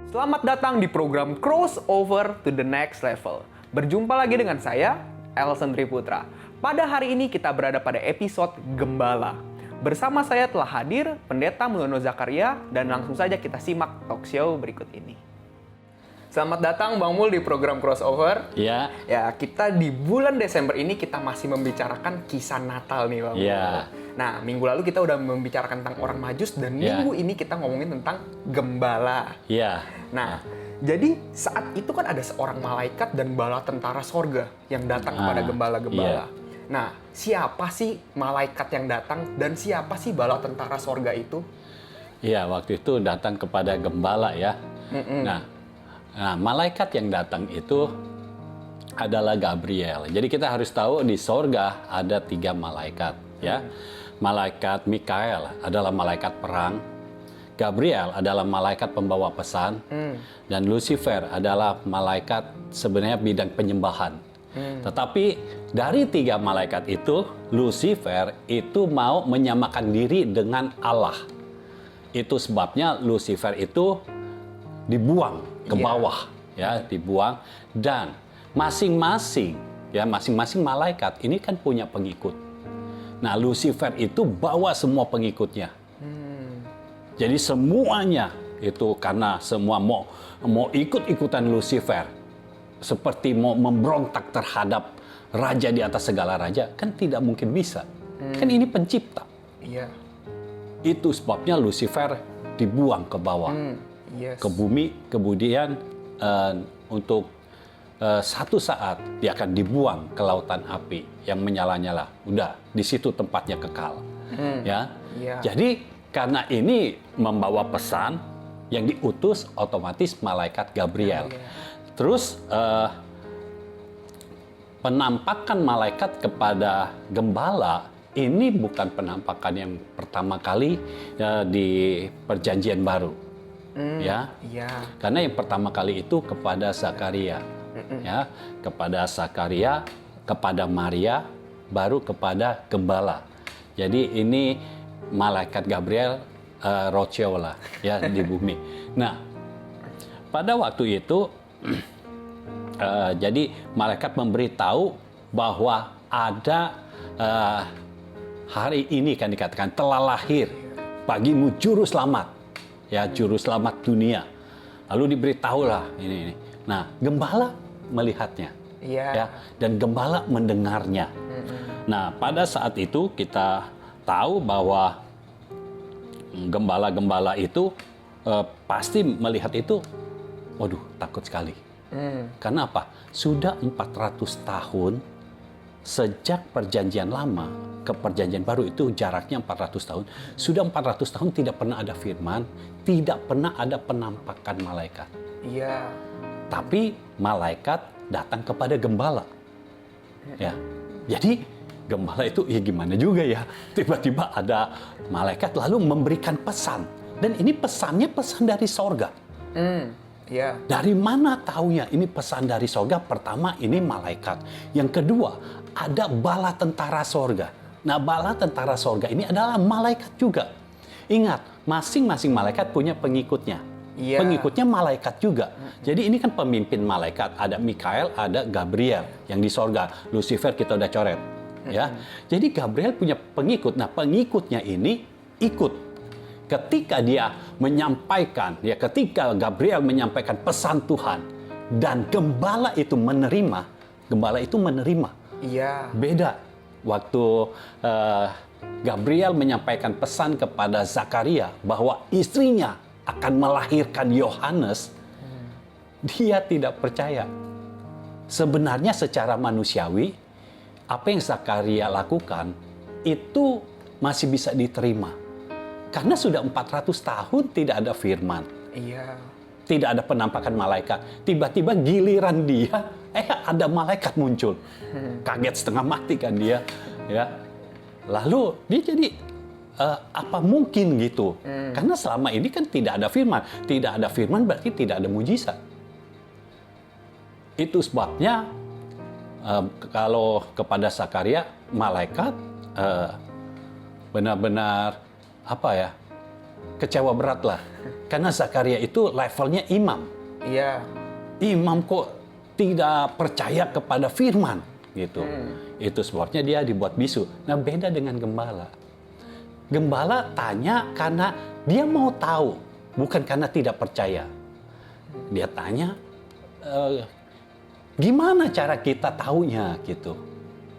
Selamat datang di program Crossover to the Next Level. Berjumpa lagi dengan saya, Elson Triputra. Pada hari ini kita berada pada episode Gembala. Bersama saya telah hadir Pendeta Mulyono Zakaria dan langsung saja kita simak talk show berikut ini. Selamat datang Bang Mul di program Crossover. Iya. Ya, kita di bulan Desember ini kita masih membicarakan kisah Natal nih Bang Mul. Iya. Nah, minggu lalu kita udah membicarakan tentang orang majus dan minggu ini kita ngomongin tentang gembala. Iya. Nah, jadi saat itu kan ada seorang malaikat dan bala tentara sorga yang datang kepada gembala-gembala. Nah, siapa sih malaikat yang datang dan siapa sih bala tentara sorga itu? Iya, waktu itu datang kepada gembala ya. Nah, malaikat yang datang itu adalah Gabriel. Jadi kita harus tahu di sorga ada 3 malaikat ya. Malaikat Mikael adalah malaikat perang, Gabriel adalah malaikat pembawa pesan, dan Lucifer adalah malaikat sebenarnya bidang penyembahan. Tetapi dari 3 malaikat itu, Lucifer itu mau menyamakan diri dengan Allah. Itu sebabnya Lucifer itu dibuang ke bawah, ya, dibuang, dan masing-masing malaikat ini kan punya pengikut. Nah, Lucifer itu bawa semua pengikutnya. Jadi semuanya itu karena semua mau ikut-ikutan Lucifer, seperti mau memberontak terhadap raja di atas segala raja, kan tidak mungkin bisa. Kan ini pencipta. Iya. Itu sebabnya Lucifer dibuang ke bawah, ke bumi, kemudian untuk satu saat dia akan dibuang ke lautan api yang menyala-nyala. Udah, di situ tempatnya kekal. Ya. Jadi karena ini membawa pesan yang diutus otomatis malaikat Gabriel. Terus penampakan malaikat kepada gembala ini bukan penampakan yang pertama kali di Perjanjian Baru. Ya. Karena yang pertama kali itu kepada Zakaria. Ya, kepada Zakaria, kepada Maria, baru kepada gembala. Jadi ini malaikat Gabriel roadshow lah ya di bumi. Nah, pada waktu itu jadi malaikat memberitahu bahwa ada hari ini kan dikatakan telah lahir bagimu juru selamat, ya, juru selamat dunia. Lalu diberitahulah ini. Nah, gembala melihatnya, ya, dan gembala mendengarnya. Nah, pada saat itu kita tahu bahwa gembala-gembala itu pasti melihat itu, waduh, takut sekali. Karena apa? Sudah 400 tahun sejak Perjanjian Lama ke Perjanjian Baru, itu jaraknya 400 tahun. Sudah 400 tahun tidak pernah ada firman, tidak pernah ada penampakan malaikat. Iya. Tapi malaikat datang kepada gembala. Ya. Jadi gembala itu ya gimana juga ya. Tiba-tiba ada malaikat lalu memberikan pesan. Dan ini pesannya pesan dari sorga. Dari mana taunya ini pesan dari sorga? Pertama, ini malaikat. Yang kedua, ada bala tentara sorga. Nah, bala tentara sorga ini adalah malaikat juga. Ingat, masing-masing malaikat punya pengikutnya. Pengikutnya malaikat juga. Jadi ini kan pemimpin malaikat. Ada Mikael, ada Gabriel yang di sorga. Lucifer kita udah coret. Ya. Jadi Gabriel punya pengikut. Nah, pengikutnya ini ikut. Ketika dia menyampaikan, ya, ketika Gabriel menyampaikan pesan Tuhan dan gembala itu menerima, Iya. Beda waktu Gabriel menyampaikan pesan kepada Zakaria bahwa istrinya akan melahirkan Yohanes, dia tidak percaya. Sebenarnya secara manusiawi, apa yang Zakaria lakukan itu masih bisa diterima. Karena sudah 400 tahun tidak ada firman. Tidak ada penampakan malaikat. Tiba-tiba giliran dia, ada malaikat muncul. Kaget setengah mati kan dia. Ya. Lalu dia jadi, apa mungkin gitu? Karena selama ini kan tidak ada firman. Tidak ada firman berarti tidak ada mujizat. Itu sebabnya kalau kepada Zakaria, malaikat benar-benar kecewa berat lah. Karena Zakaria itu levelnya imam. Iya. Imam kok tidak percaya kepada firman gitu. Itu sebabnya dia dibuat bisu. Nah, beda dengan gembala. Gembala tanya karena dia mau tahu, bukan karena tidak percaya. Dia tanya, gimana cara kita taunya gitu.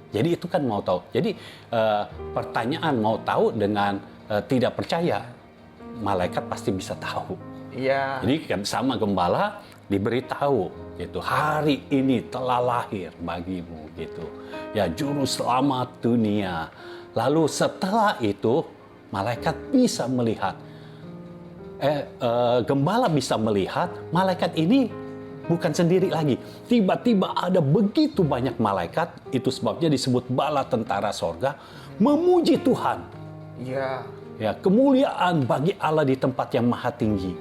Jadi itu kan mau tahu. Jadi pertanyaan mau tahu dengan tidak percaya, malaikat pasti bisa tahu. Iya. Jadi kan sama gembala diberitahu gitu, hari ini telah lahir bagimu gitu. Ya, juru selamat dunia. Lalu setelah itu malaikat bisa melihat, gembala bisa melihat malaikat ini bukan sendiri lagi. Tiba-tiba ada begitu banyak malaikat, itu sebabnya disebut bala tentara sorga, memuji Tuhan. Iya. Ya, kemuliaan bagi Allah di tempat yang maha tinggi.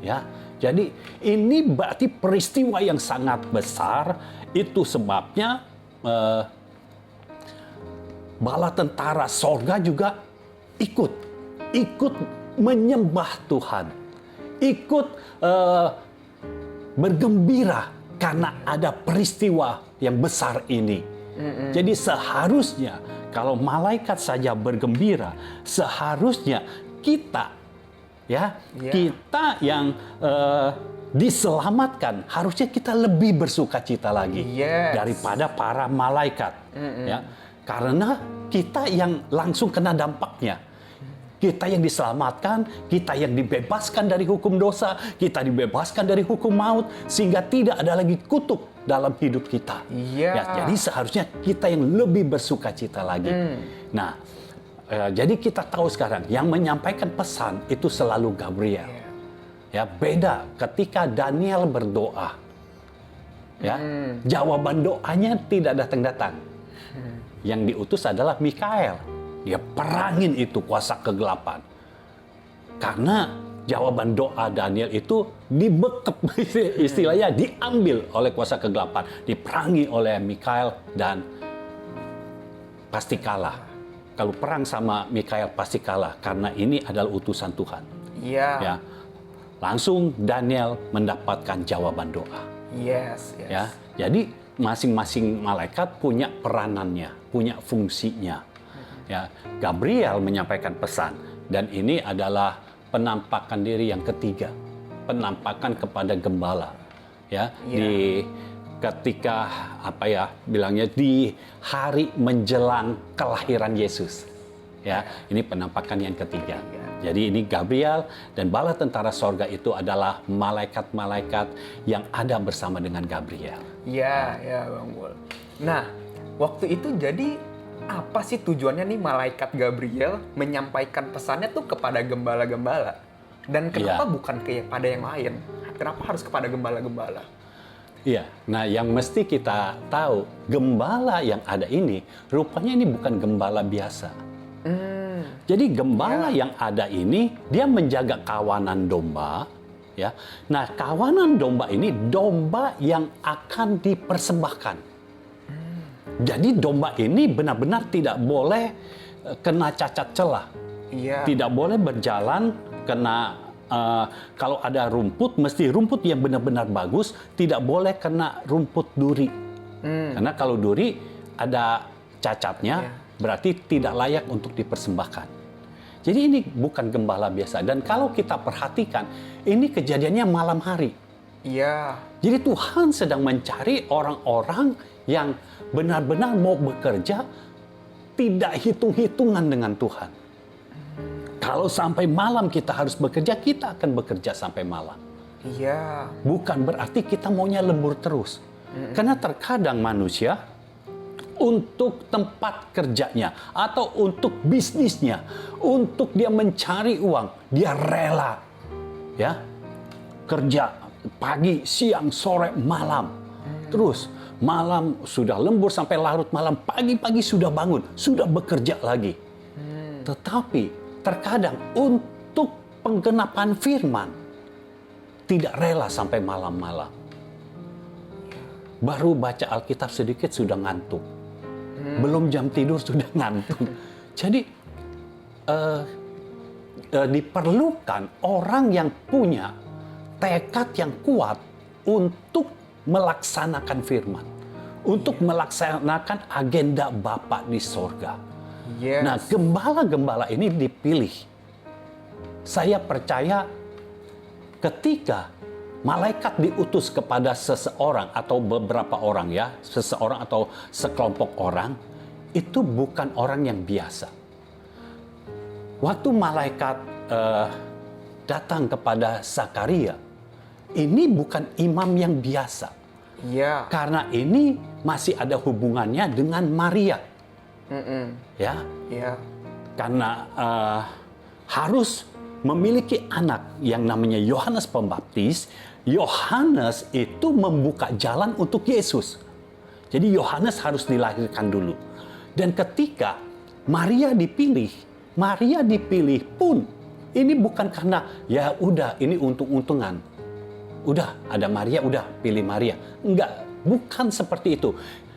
Ya, jadi ini berarti peristiwa yang sangat besar. Itu sebabnya bala tentara sorga juga ikut menyembah Tuhan, ikut bergembira karena ada peristiwa yang besar ini. Jadi seharusnya kalau malaikat saja bergembira, seharusnya kita kita yang diselamatkan harusnya kita lebih bersukacita lagi daripada para malaikat. Ya, karena kita yang langsung kena dampaknya. Kita yang diselamatkan, kita yang dibebaskan dari hukum dosa, kita dibebaskan dari hukum maut, sehingga tidak ada lagi kutuk dalam hidup kita. Ya, jadi seharusnya kita yang lebih bersukacita lagi. Nah, jadi kita tahu sekarang yang menyampaikan pesan itu selalu Gabriel. Ya, beda ketika Daniel berdoa. Ya, jawaban doanya tidak datang-datang. Yang diutus adalah Mikael. Dia perangin itu kuasa kegelapan. Karena jawaban doa Daniel itu dibekep, istilahnya diambil oleh kuasa kegelapan. Diperangi oleh Mikael dan pasti kalah. Kalau perang sama Mikael pasti kalah karena ini adalah utusan Tuhan. Iya. Ya. Langsung Daniel mendapatkan jawaban doa. Yes. Ya. Jadi masing-masing malaikat punya peranannya, punya fungsinya. Ya, Gabriel menyampaikan pesan dan ini adalah penampakan diri yang ketiga, penampakan kepada gembala. Ya, di ketika bilangnya di hari menjelang kelahiran Yesus. Ya, ini penampakan yang ketiga. Jadi ini Gabriel dan bala tentara sorga itu adalah malaikat-malaikat yang ada bersama dengan Gabriel. Iya, Bang Mul. Nah, waktu itu jadi apa sih tujuannya nih malaikat Gabriel menyampaikan pesannya tuh kepada gembala-gembala? Dan kenapa bukan kepada yang lain? Kenapa harus kepada gembala-gembala? Iya, nah yang mesti kita tahu, gembala yang ada ini, rupanya ini bukan gembala biasa. Jadi gembala yang ada ini, dia menjaga kawanan domba. Ya, nah kawanan domba ini, domba yang akan dipersembahkan. Jadi domba ini benar-benar tidak boleh kena cacat celah. Iya. Tidak boleh berjalan kena, kalau ada rumput, mesti rumput yang benar-benar bagus, tidak boleh kena rumput duri. Karena kalau duri ada cacatnya, berarti tidak layak untuk dipersembahkan. Jadi ini bukan gembala biasa. Dan kalau kita perhatikan, ini kejadiannya malam hari. Iya. Jadi Tuhan sedang mencari orang-orang yang benar-benar mau bekerja, tidak hitung-hitungan dengan Tuhan. Kalau sampai malam kita harus bekerja, kita akan bekerja sampai malam. Iya. Bukan berarti kita maunya lembur terus. Karena terkadang manusia untuk tempat kerjanya atau untuk bisnisnya, untuk dia mencari uang, dia rela ya kerja pagi, siang, sore, malam. Terus malam sudah lembur sampai larut malam, pagi-pagi sudah bangun, sudah bekerja lagi. Tetapi terkadang untuk penggenapan firman tidak rela sampai malam-malam. Baru baca Alkitab sedikit sudah ngantuk. Belum jam tidur sudah ngantuk. Jadi diperlukan orang yang punya tekad yang kuat untuk melaksanakan firman, untuk melaksanakan agenda Bapa di sorga. Yes. Nah, gembala-gembala ini dipilih. Saya percaya ketika malaikat diutus kepada seseorang atau beberapa orang ya, seseorang atau sekelompok orang, itu bukan orang yang biasa. Waktu malaikat datang kepada Zakaria, ini bukan imam yang biasa. Ya. Karena ini masih ada hubungannya dengan Maria. Ya, Ya. karena harus memiliki anak yang namanya Yohanes Pembaptis. Yohanes itu membuka jalan untuk Yesus. Jadi Yohanes harus dilahirkan dulu. Dan ketika Maria dipilih pun ini bukan karena ya udah ini untung-untungan. Udah ada Maria, udah pilih Maria. Enggak, bukan seperti itu.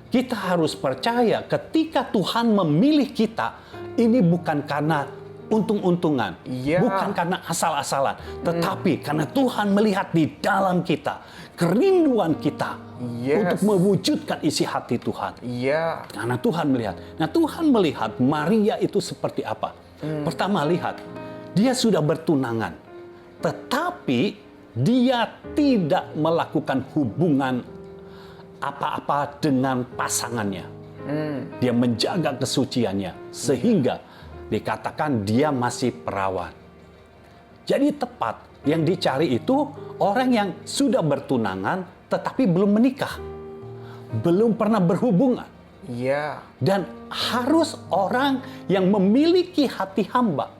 Kita harus percaya ketika Tuhan memilih kita, ini bukan karena untung-untungan, bukan karena asal-asalan, tetapi karena Tuhan melihat di dalam kita kerinduan kita untuk mewujudkan isi hati Tuhan. Karena Tuhan melihat. Nah, Tuhan melihat Maria itu seperti apa. Pertama, lihat dia sudah bertunangan, tetapi dia tidak melakukan hubungan apa-apa dengan pasangannya. Dia menjaga kesuciannya sehingga dikatakan dia masih perawan. Jadi tepat yang dicari itu orang yang sudah bertunangan tetapi belum menikah, belum pernah berhubungan. Dan harus orang yang memiliki hati hamba.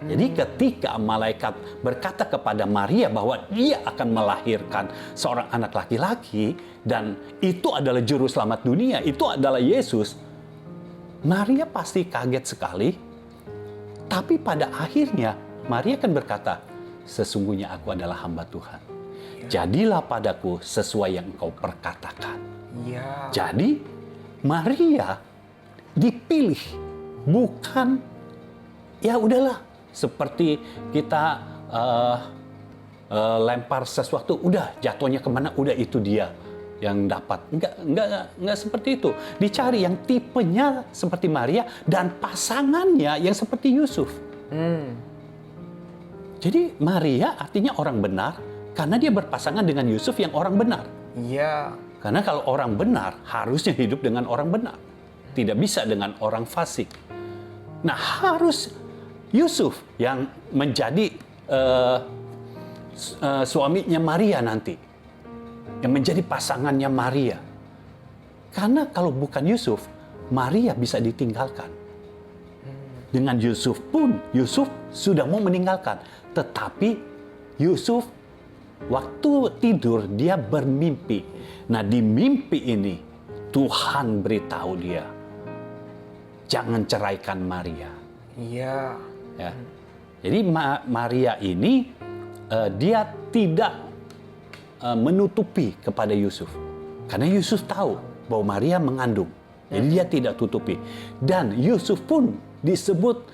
Jadi ketika malaikat berkata kepada Maria bahwa dia akan melahirkan seorang anak laki-laki dan itu adalah juru selamat dunia, itu adalah Yesus, Maria pasti kaget sekali. Tapi pada akhirnya Maria kan berkata, sesungguhnya aku adalah hamba Tuhan. Jadilah padaku sesuai yang engkau perkatakan. Jadi Maria dipilih, bukan ya udahlah seperti kita lempar sesuatu, udah jatuhnya kemana, udah itu dia yang dapat. Enggak seperti itu. Dicari yang tipenya seperti Maria dan pasangannya yang seperti Yusuf. Jadi Maria artinya orang benar karena dia berpasangan dengan Yusuf yang orang benar. Karena kalau orang benar harusnya hidup dengan orang benar. Tidak bisa dengan orang fasik. Nah, harus Yusuf yang menjadi suaminya Maria nanti. Yang menjadi pasangannya Maria. Karena kalau bukan Yusuf, Maria bisa ditinggalkan. Dengan Yusuf pun, Yusuf sudah mau meninggalkan. Tetapi Yusuf waktu tidur dia bermimpi. Nah, di mimpi ini Tuhan beritahu dia, jangan ceraikan Maria. Ya. Jadi Maria ini dia tidak menutupi kepada Yusuf. Karena Yusuf tahu bahwa Maria mengandung. Jadi dia tidak tutupi. Dan Yusuf pun disebut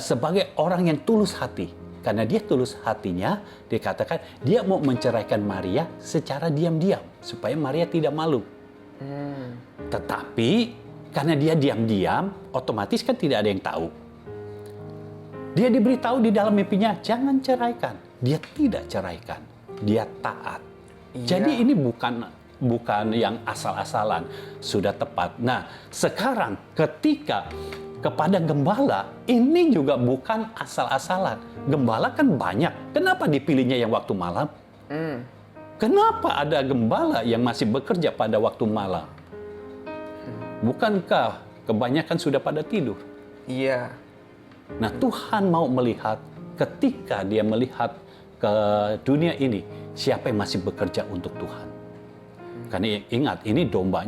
sebagai orang yang tulus hati. Karena dia tulus hatinya, dikatakan dia mau menceraikan Maria secara diam-diam. Supaya Maria tidak malu. Tetapi karena dia diam-diam, otomatis kan tidak ada yang tahu. Dia diberitahu di dalam mimpinya, jangan ceraikan. Dia tidak ceraikan. Dia taat. Jadi ini bukan yang asal-asalan. Sudah tepat. Nah, sekarang ketika kepada gembala, ini juga bukan asal-asalan. Gembala kan banyak. Kenapa dipilihnya yang waktu malam? Kenapa ada gembala yang masih bekerja pada waktu malam? Bukankah kebanyakan sudah pada tidur? Nah, Tuhan mau melihat ketika dia melihat ke dunia ini, siapa yang masih bekerja untuk Tuhan. Karena ingat, ini domba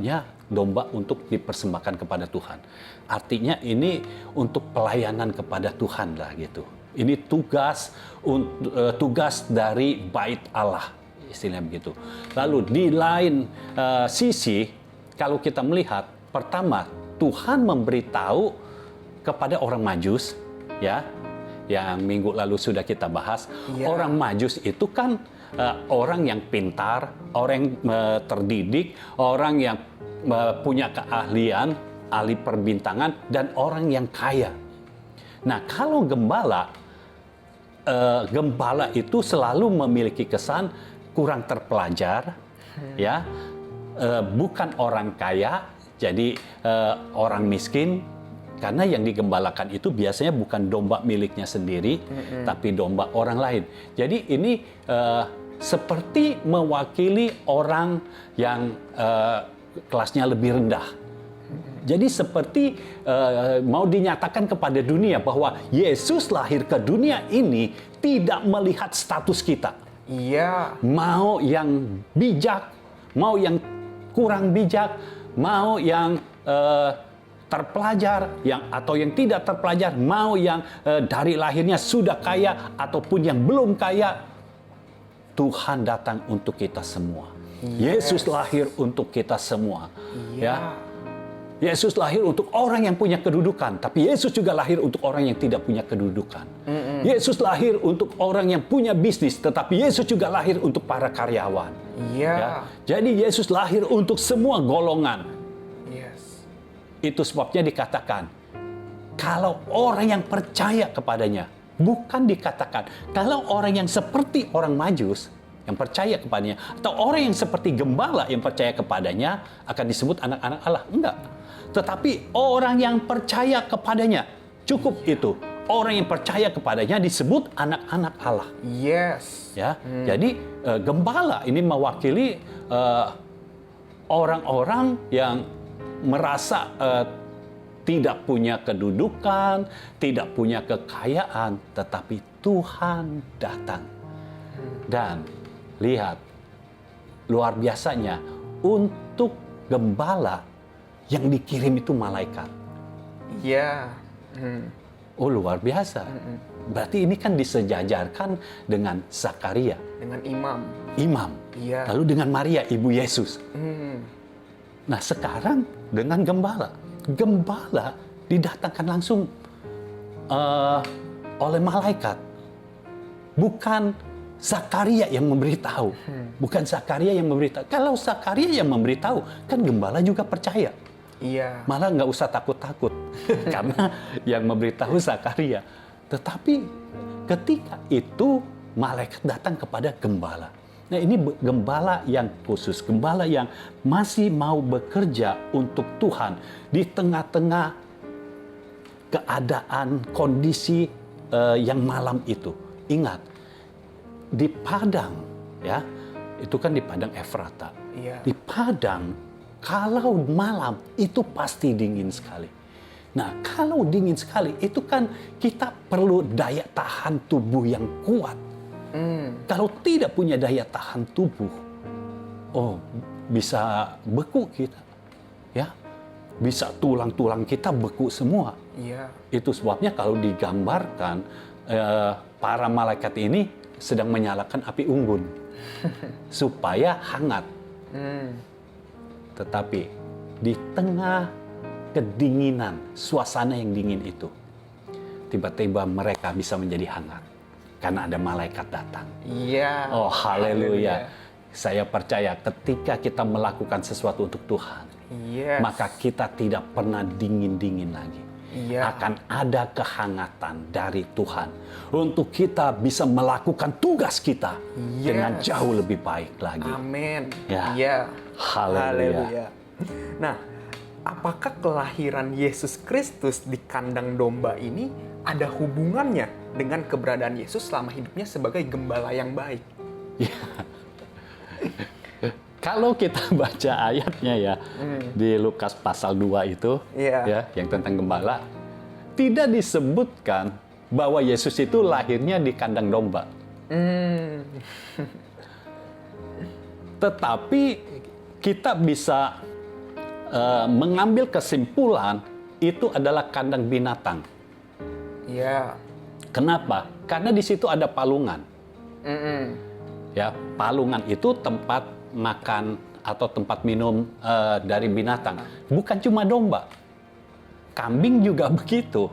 untuk dipersembahkan kepada Tuhan. Artinya ini untuk pelayanan kepada Tuhan lah gitu. Ini tugas dari bait Allah, istilahnya begitu. Lalu di lain sisi, kalau kita melihat, pertama Tuhan memberitahu kepada orang Majus, ya, yang minggu lalu sudah kita bahas. Iya. Orang Majus itu kan orang yang pintar, orang yang terdidik, orang yang punya keahlian, ahli perbintangan, dan orang yang kaya. Nah, kalau gembala itu selalu memiliki kesan kurang terpelajar, ya, bukan orang kaya, jadi orang miskin. Karena yang digembalakan itu biasanya bukan domba miliknya sendiri, tapi domba orang lain. Jadi ini seperti mewakili orang yang kelasnya lebih rendah. Jadi seperti mau dinyatakan kepada dunia bahwa Yesus lahir ke dunia ini tidak melihat status kita. Iya. Mau yang bijak, mau yang kurang bijak, mau yang terpelajar, atau yang tidak terpelajar, mau yang dari lahirnya sudah kaya ataupun yang belum kaya, Tuhan datang untuk kita semua. Yesus lahir untuk kita semua. Ya. Yesus lahir untuk orang yang punya kedudukan, tapi Yesus juga lahir untuk orang yang tidak punya kedudukan. Yesus lahir untuk orang yang punya bisnis, tetapi Yesus juga lahir untuk para karyawan. Ya. Jadi Yesus lahir untuk semua golongan. Itu sebabnya dikatakan, kalau orang yang percaya kepadanya, bukan dikatakan, kalau orang yang seperti orang Majus, yang percaya kepadanya, atau orang yang seperti gembala yang percaya kepadanya, akan disebut anak-anak Allah. Enggak. Tetapi orang yang percaya kepadanya, cukup itu. Orang yang percaya kepadanya disebut anak-anak Allah. Yes. Ya, jadi gembala ini mewakili orang-orang yang merasa tidak punya kedudukan, tidak punya kekayaan, tetapi Tuhan datang. Dan lihat, luar biasanya, untuk gembala yang dikirim itu malaikat. Iya. Oh, luar biasa. Berarti ini kan disejajarkan dengan Zakaria. Dengan imam. Iya. Lalu dengan Maria, ibu Yesus. Nah, sekarang dengan gembala. Gembala didatangkan langsung oleh malaikat. Bukan Zakaria yang memberitahu. Bukan Zakaria yang memberitahu. Kalau Zakaria yang memberitahu, kan gembala juga percaya. Iya. Malah nggak usah takut-takut. Karena yang memberitahu Zakaria. Tetapi ketika itu malaikat datang kepada gembala. Nah, ini gembala yang khusus, gembala yang masih mau bekerja untuk Tuhan di tengah-tengah keadaan kondisi yang malam itu. Ingat, di padang, ya, itu kan di padang Efrata. Iya. Di padang, kalau malam itu pasti dingin sekali. Nah, kalau dingin sekali, itu kan kita perlu daya tahan tubuh yang kuat. Kalau tidak punya daya tahan tubuh, bisa beku kita, ya, bisa tulang-tulang kita beku semua. Iya. Itu sebabnya kalau digambarkan para malaikat ini sedang menyalakan api unggun supaya hangat. Tetapi di tengah kedinginan, suasana yang dingin itu, tiba-tiba mereka bisa menjadi hangat. Karena ada malaikat datang. Iya. Oh, haleluya. Saya percaya ketika kita melakukan sesuatu untuk Tuhan, maka kita tidak pernah dingin-dingin lagi. Akan ada kehangatan dari Tuhan untuk kita bisa melakukan tugas kita dengan jauh lebih baik lagi. Amin. Ya. Iya. Haleluya. Nah, apakah kelahiran Yesus Kristus di kandang domba ini ada hubungannya dengan keberadaan Yesus selama hidupnya sebagai gembala yang baik? Ya. Kalau kita baca ayatnya ya, di Lukas pasal 2 itu, ya, yang tentang gembala, tidak disebutkan bahwa Yesus itu lahirnya di kandang domba. Tetapi kita bisa mengambil kesimpulan itu adalah kandang binatang. Iya. Kenapa? Karena di situ ada palungan. Ya, palungan itu tempat makan atau tempat minum dari binatang. Bukan cuma domba. Kambing juga begitu.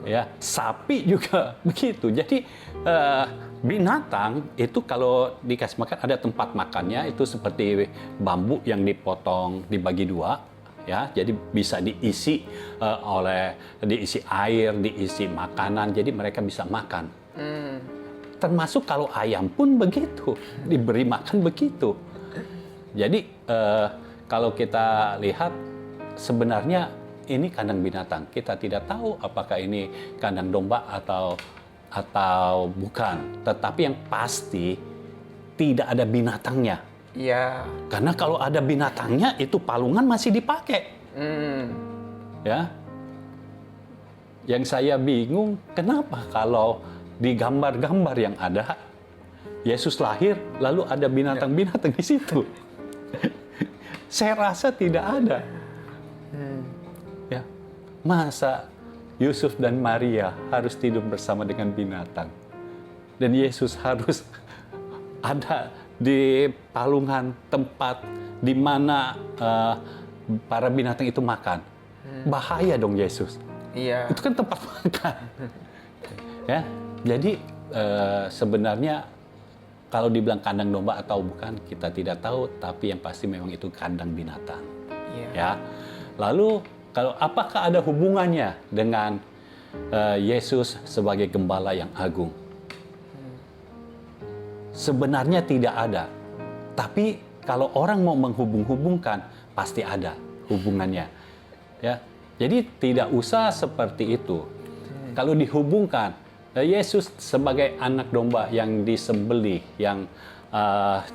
Ya, sapi juga begitu. Jadi binatang itu kalau dikasih makan ada tempat makannya, itu seperti bambu yang dipotong dibagi dua, ya. Jadi bisa diisi diisi air, diisi makanan. Jadi mereka bisa makan. Termasuk kalau ayam pun begitu, diberi makan begitu. Jadi kalau kita lihat sebenarnya ini kandang binatang. Kita tidak tahu apakah ini kandang domba atau bukan. Tetapi yang pasti tidak ada binatangnya. Iya. Karena kalau ada binatangnya itu palungan masih dipakai. Ya. Yang saya bingung kenapa kalau di gambar-gambar yang ada Yesus lahir lalu ada binatang-binatang di situ. Saya rasa tidak ada. Ya. Masa Yusuf dan Maria harus tidur bersama dengan binatang? Dan Yesus harus ada di palungan tempat di mana para binatang itu makan. Bahaya dong Yesus. Iya. Itu kan tempat makan. Ya. Jadi sebenarnya kalau dibilang kandang domba atau bukan kita tidak tahu, tapi yang pasti memang itu kandang binatang. Iya. Ya. Lalu kalau apakah ada hubungannya dengan Yesus sebagai gembala yang agung? Sebenarnya tidak ada. Tapi kalau orang mau menghubung-hubungkan, pasti ada hubungannya. Ya. Jadi tidak usah seperti itu. Kalau dihubungkan, Yesus sebagai anak domba yang disembelih, yang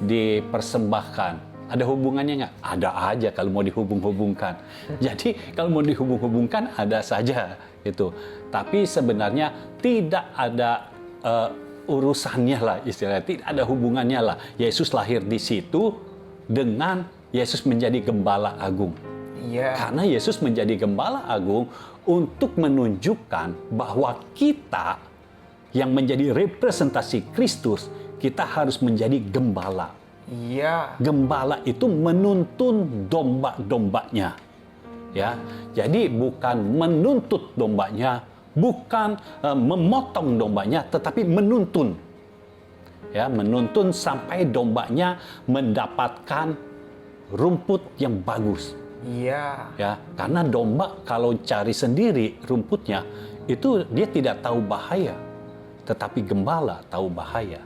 dipersembahkan, ada hubungannya nggak? Ada aja kalau mau dihubung-hubungkan. Jadi kalau mau dihubung-hubungkan ada saja itu. Tapi sebenarnya tidak ada urusannya lah istilahnya, tidak ada hubungannya lah. Yesus lahir di situ dengan Yesus menjadi gembala agung. Iya. Karena Yesus menjadi gembala agung untuk menunjukkan bahwa kita yang menjadi representasi Kristus, kita harus menjadi gembala. Iya. Gembala itu menuntun domba-dombanya. Ya. Jadi bukan menuntut dombanya, bukan memotong dombanya, tetapi menuntun. Ya, menuntun sampai dombanya mendapatkan rumput yang bagus. Iya. Ya, karena domba kalau cari sendiri rumputnya itu dia tidak tahu bahaya, tetapi gembala tahu bahaya.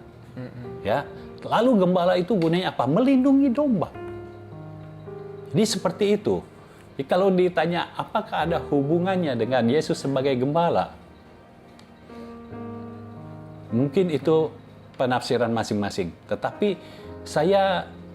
Ya, lalu gembala itu gunanya apa? Melindungi domba. Jadi seperti itu. Jadi kalau ditanya apakah ada hubungannya dengan Yesus sebagai gembala, mungkin itu penafsiran masing-masing. Tetapi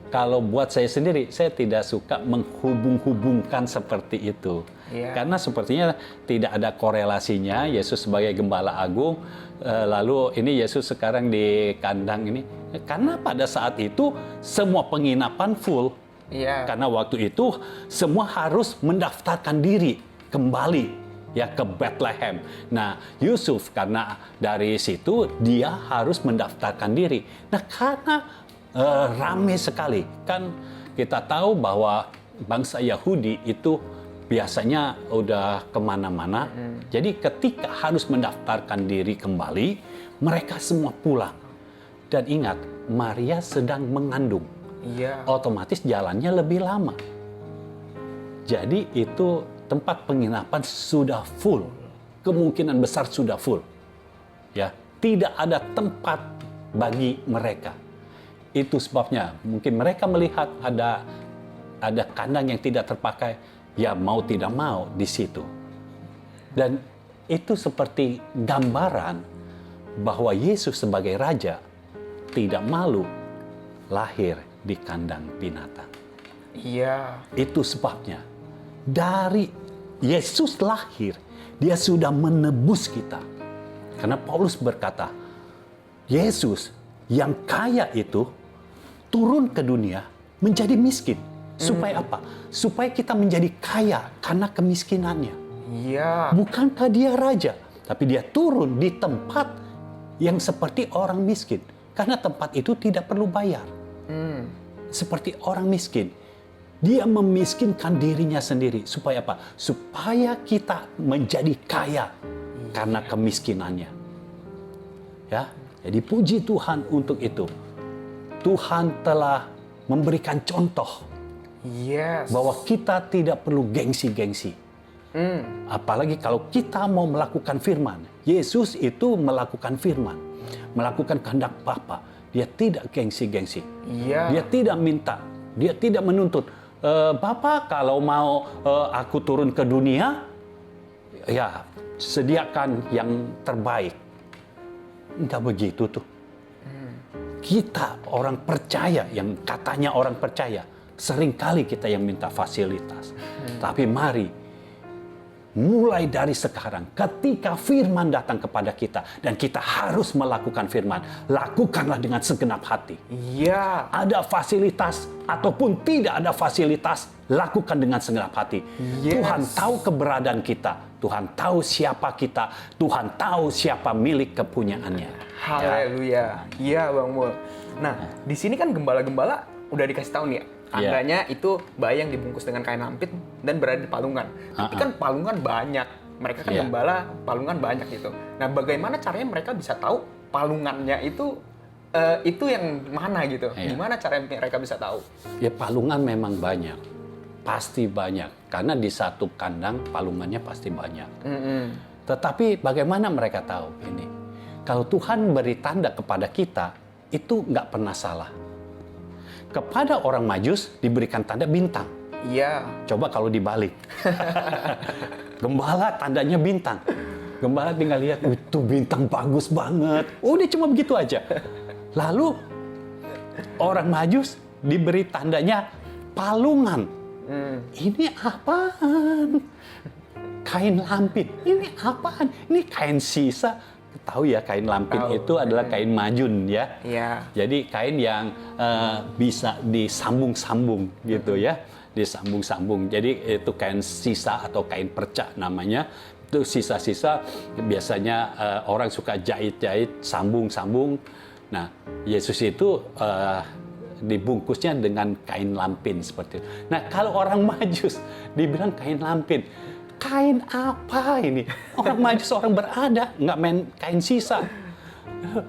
kalau buat saya sendiri, saya tidak suka menghubung-hubungkan seperti itu. Yeah. Karena sepertinya tidak ada korelasinya Yesus sebagai gembala agung, lalu ini Yesus sekarang di kandang ini. Karena pada saat itu semua penginapan full. Yeah. Karena waktu itu semua harus mendaftarkan diri kembali ya ke Bethlehem. Nah, Yusuf karena dari situ dia harus mendaftarkan diri. Nah, karena ramai sekali. Kan kita tahu bahwa bangsa Yahudi itu biasanya udah kemana-mana. Jadi ketika harus mendaftarkan diri kembali, mereka semua pulang. Dan ingat, Maria sedang mengandung. Iya. Otomatis jalannya lebih lama. Jadi itu tempat penginapan sudah full. Kemungkinan besar sudah full. Ya, tidak ada tempat bagi mereka. Itu sebabnya mungkin mereka melihat ada kandang yang tidak terpakai, ya mau tidak mau di situ. Dan itu seperti gambaran bahwa Yesus sebagai raja tidak malu lahir di kandang binatang. Iya. Itu sebabnya dari Yesus lahir, dia sudah menebus kita. Karena Paulus berkata, Yesus yang kaya itu turun ke dunia menjadi miskin. Supaya apa? Supaya kita menjadi kaya karena kemiskinannya. Iya. Bukankah dia raja? Tapi dia turun di tempat yang seperti orang miskin. Karena tempat itu tidak perlu bayar. Seperti orang miskin. Dia memiskinkan dirinya sendiri. Supaya apa? Supaya kita menjadi kaya. karena kemiskinannya. Ya, jadi puji Tuhan untuk itu. Tuhan telah memberikan contoh Yes. bahwa kita tidak perlu gengsi-gengsi. Apalagi kalau kita mau melakukan firman. Yesus itu melakukan firman, melakukan kehendak Bapa. Dia tidak gengsi-gengsi. Iya. Dia tidak minta, dia tidak menuntut. Bapa, kalau mau aku turun ke dunia, ya sediakan yang terbaik. Enggak begitu tuh. Kita orang percaya, yang katanya orang percaya, seringkali kita yang minta fasilitas. Tapi mari, mulai dari sekarang, ketika firman datang kepada kita, dan kita harus melakukan firman, lakukanlah dengan segenap hati. Iya. Ada fasilitas ataupun tidak ada fasilitas, lakukan dengan segenap hati. Yes. Tuhan tahu keberadaan kita, Tuhan tahu siapa kita, Tuhan tahu siapa milik kepunyaannya. Haleluya. Iya, Bang Mul. Nah, di sini kan gembala-gembala udah dikasih tahu nih ya. Tandanya itu bayi yang dibungkus dengan kain lampin dan berada di palungan. Tapi kan palungan banyak. Mereka kan gembala, palungan banyak gitu. Nah, bagaimana caranya mereka bisa tahu palungannya itu yang mana gitu? Gimana caranya mereka bisa tahu? Ya palungan memang banyak, pasti banyak. Karena di satu kandang palungannya pasti banyak. Tetapi bagaimana mereka tahu ini? Kalau Tuhan beri tanda kepada kita, itu nggak pernah salah. Kepada orang Majus diberikan tanda bintang. Iya. Coba kalau dibalik. Gembala tandanya bintang. Gembala tinggal lihat, itu bintang bagus banget. Udah cuma begitu aja. Lalu orang Majus diberi tandanya palungan. Ini apaan? Kain lampin. Ini apaan? Ini kain sisa. Tahu ya, kain lampin itu adalah kain majun ya. Iya. Jadi kain yang bisa disambung-sambung gitu ya, disambung-sambung. Jadi itu kain sisa atau kain perca namanya. Itu sisa-sisa biasanya orang suka jahit-jahit, sambung-sambung. Nah, Yesus itu dibungkusnya dengan kain lampin seperti itu. Nah, kalau orang Majus dibilang kain lampin. Kain apa ini? Orang Majus, orang berada, nggak main kain sisa.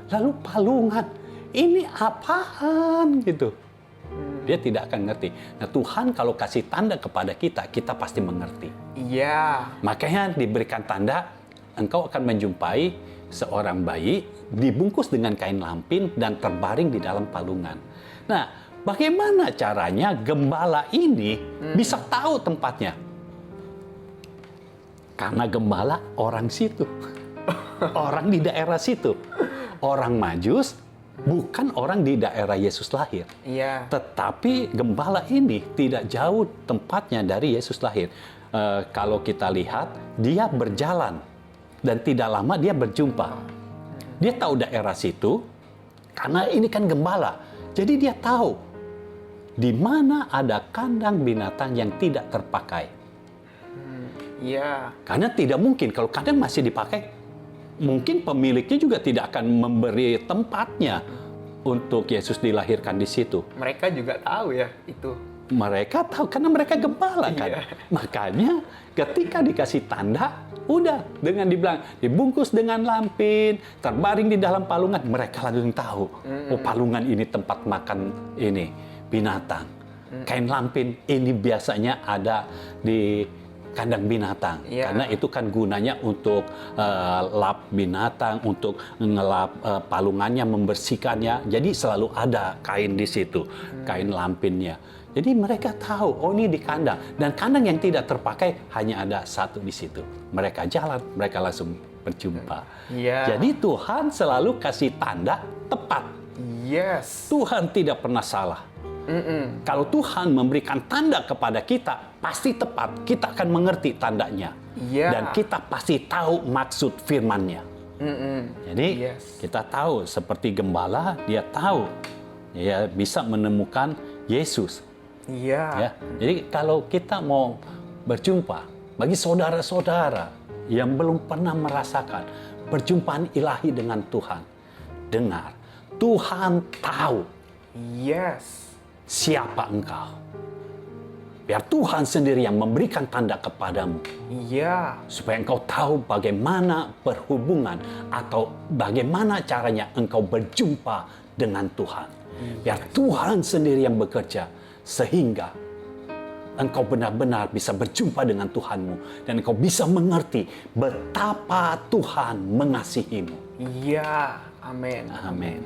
Lalu palungan, ini apaan gitu? Dia tidak akan ngerti. Nah, Tuhan kalau kasih tanda kepada kita, kita pasti mengerti. Iya. Makanya diberikan tanda, engkau akan menjumpai seorang bayi dibungkus dengan kain lampin dan terbaring di dalam palungan. Nah, bagaimana caranya gembala ini bisa tahu tempatnya? Karena gembala orang situ. Orang di daerah situ. Orang Majus bukan orang di daerah Yesus lahir. Iya. Tetapi gembala ini tidak jauh tempatnya dari Yesus lahir. Kalau kita lihat, dia berjalan. Dan tidak lama dia berjumpa. Dia tahu daerah situ, karena ini kan gembala. Jadi dia tahu di mana ada kandang binatang yang tidak terpakai. Iya. Karena tidak mungkin kalau kandang masih dipakai, mungkin pemiliknya juga tidak akan memberi tempatnya untuk Yesus dilahirkan di situ. Mereka juga tahu ya itu. Mereka tahu karena mereka gembala kan. Iya. Makanya ketika dikasih tanda, udah dengan dibilang dibungkus dengan lampin, terbaring di dalam palungan, mereka langsung tahu. Oh, palungan ini tempat makan ini binatang. Kain lampin ini biasanya ada di kandang binatang, karena itu kan gunanya untuk lap binatang, untuk ngelap palungannya, membersihkannya. Jadi selalu ada kain di situ, kain lampinnya. Jadi mereka tahu, oh ini di kandang. Dan kandang yang tidak terpakai hanya ada satu di situ. Mereka jalan, mereka langsung berjumpa. Jadi Tuhan selalu kasih tanda tepat. Yes. Tuhan tidak pernah salah. Kalau Tuhan memberikan tanda kepada kita, pasti tepat. Kita akan mengerti tandanya. Dan kita pasti tahu maksud firman-Nya. Jadi kita tahu seperti gembala, dia tahu. Dia bisa menemukan Yesus. Ya. Jadi kalau kita mau berjumpa, bagi saudara-saudara yang belum pernah merasakan perjumpaan ilahi dengan Tuhan, dengar, Tuhan tahu. Yes. Siapa engkau? Biar Tuhan sendiri yang memberikan tanda kepadamu. Iya. Supaya engkau tahu bagaimana berhubungan atau bagaimana caranya engkau berjumpa dengan Tuhan. Biar Tuhan sendiri yang bekerja sehingga engkau benar-benar bisa berjumpa dengan Tuhanmu dan engkau bisa mengerti betapa Tuhan mengasihimu. Iya, amin. Amin.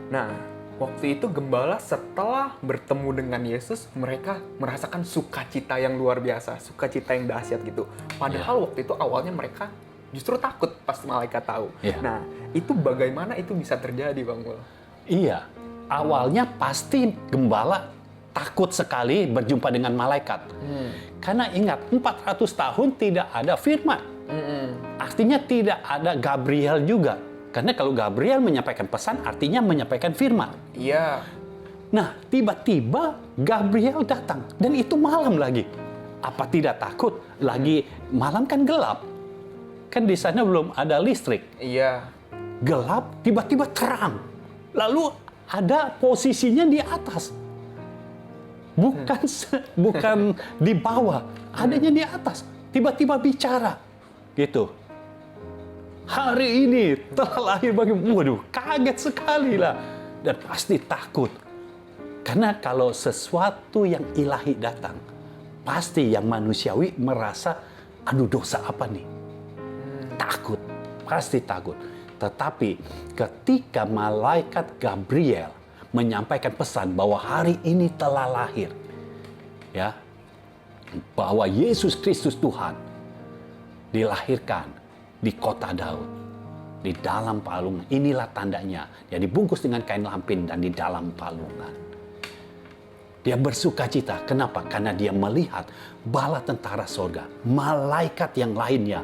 Nah, waktu itu gembala setelah bertemu dengan Yesus, mereka merasakan sukacita yang luar biasa, sukacita yang dahsyat gitu. Padahal waktu itu awalnya mereka justru takut pas malaikat tahu. Nah, itu bagaimana itu bisa terjadi, Bang Mul? Iya, awalnya pasti gembala takut sekali berjumpa dengan malaikat. Karena ingat, 400 tahun tidak ada firman. Artinya tidak ada Gabriel juga. Karena kalau Gabriel menyampaikan pesan, artinya menyampaikan firman. Iya. Nah, tiba-tiba Gabriel datang. Dan itu malam lagi. Apa tidak takut? Lagi malam kan gelap. Kan di sana belum ada listrik. Iya. Gelap, tiba-tiba terang. Lalu ada posisinya di atas. Bukan di bawah. Adanya di atas. Tiba-tiba bicara. Gitu. Hari ini telah lahir bagimu. Waduh, kaget sekali lah. Dan pasti takut. Karena kalau sesuatu yang ilahi datang, pasti yang manusiawi merasa, aduh dosa apa nih? Takut. Pasti takut. Tetapi ketika malaikat Gabriel menyampaikan pesan bahwa hari ini telah lahir, ya, bahwa Yesus Kristus Tuhan dilahirkan di kota Daud, di dalam palungan. Inilah tandanya. Dia dibungkus dengan kain lampin dan di dalam palungan. Dia bersukacita. Kenapa? Karena dia melihat bala tentara sorga, malaikat yang lainnya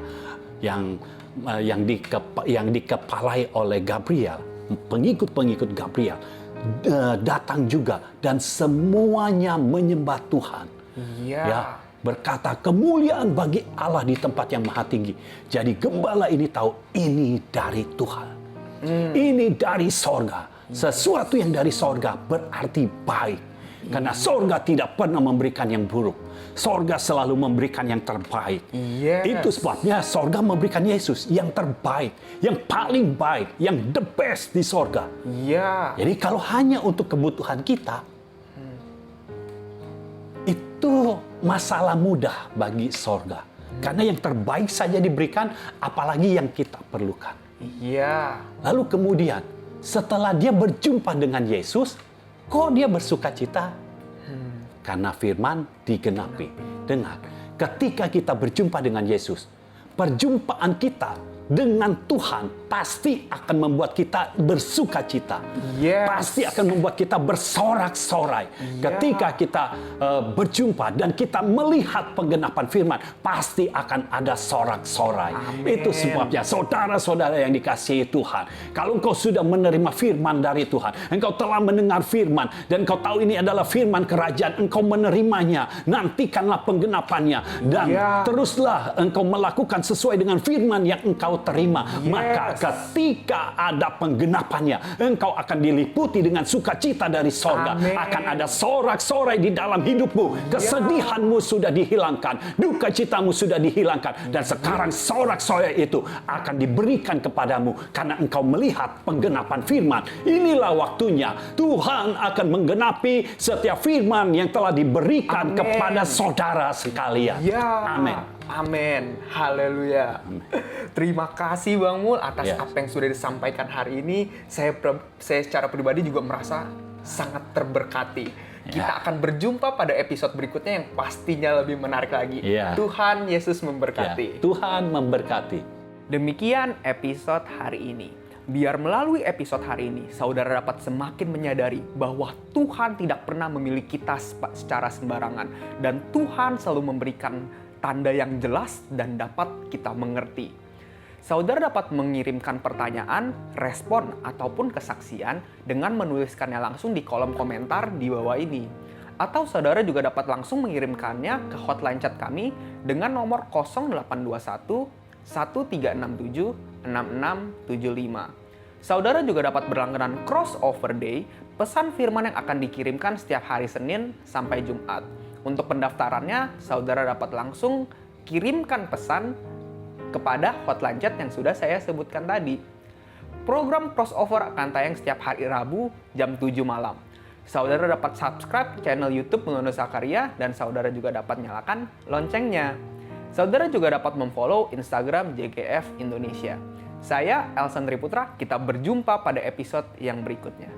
yang dikepalai oleh Gabriel, pengikut-pengikut Gabriel datang juga dan semuanya menyembah Tuhan. Iya. Ya, berkata kemuliaan bagi Allah di tempat yang maha tinggi. Jadi gembala ini tahu ini dari Tuhan. Ini dari sorga. Sesuatu yang dari sorga berarti baik. Karena sorga tidak pernah memberikan yang buruk. Sorga selalu memberikan yang terbaik. Yes. Itu sebabnya sorga memberikan Yesus yang terbaik, yang paling baik, yang the best di sorga. Iya. Jadi kalau hanya untuk kebutuhan kita, itu masalah mudah bagi sorga. Karena yang terbaik saja diberikan, apalagi yang kita perlukan. Iya. Lalu kemudian, setelah dia berjumpa dengan Yesus, kok dia bersukacita? Karena firman digenapi. Dengar, ketika kita berjumpa dengan Yesus, perjumpaan kita dengan Tuhan pasti akan membuat kita bersukacita. Yes. Pasti akan membuat kita bersorak-sorai. Ketika kita berjumpa dan kita melihat penggenapan firman, pasti akan ada sorak-sorai. Itu sebabnya saudara-saudara yang dikasihi Tuhan, kalau engkau sudah menerima firman dari Tuhan, engkau telah mendengar firman dan engkau tahu ini adalah firman kerajaan, engkau menerimanya, nantikanlah penggenapannya dan teruslah engkau melakukan sesuai dengan firman yang engkau terima. Maka ketika ada penggenapannya, engkau akan diliputi dengan sukacita dari sorga. Akan ada sorak-sorai di dalam hidupmu. Kesedihanmu sudah dihilangkan, duka citamu sudah dihilangkan, dan sekarang sorak-sorai itu akan diberikan kepadamu karena engkau melihat penggenapan firman. Inilah waktunya Tuhan akan menggenapi setiap firman yang telah diberikan kepada saudara sekalian. Amin. Amin. Haleluya. Terima kasih Bang Mul atas apa yang sudah disampaikan hari ini. Saya secara pribadi juga merasa sangat terberkati. Kita akan berjumpa pada episode berikutnya yang pastinya lebih menarik lagi. Tuhan Yesus memberkati. Tuhan memberkati. Demikian episode hari ini. Biar melalui episode hari ini, saudara dapat semakin menyadari bahwa Tuhan tidak pernah memilih kita secara sembarangan. Dan Tuhan selalu memberikan tanda yang jelas dan dapat kita mengerti. Saudara dapat mengirimkan pertanyaan, respon, ataupun kesaksian dengan menuliskannya langsung di kolom komentar di bawah ini. Atau saudara juga dapat langsung mengirimkannya ke hotline chat kami dengan nomor 0821 1367 6675. Saudara juga dapat berlangganan Crossover Day, pesan firman yang akan dikirimkan setiap hari Senin sampai Jumat. Untuk pendaftarannya, saudara dapat langsung kirimkan pesan kepada hotline chat yang sudah saya sebutkan tadi. Program crossover akan tayang setiap hari Rabu jam 7 malam. Saudara dapat subscribe channel YouTube Mengondo Sakarya dan saudara juga dapat nyalakan loncengnya. Saudara juga dapat memfollow Instagram JGF Indonesia. Saya Elson Triputra, kita berjumpa pada episode yang berikutnya.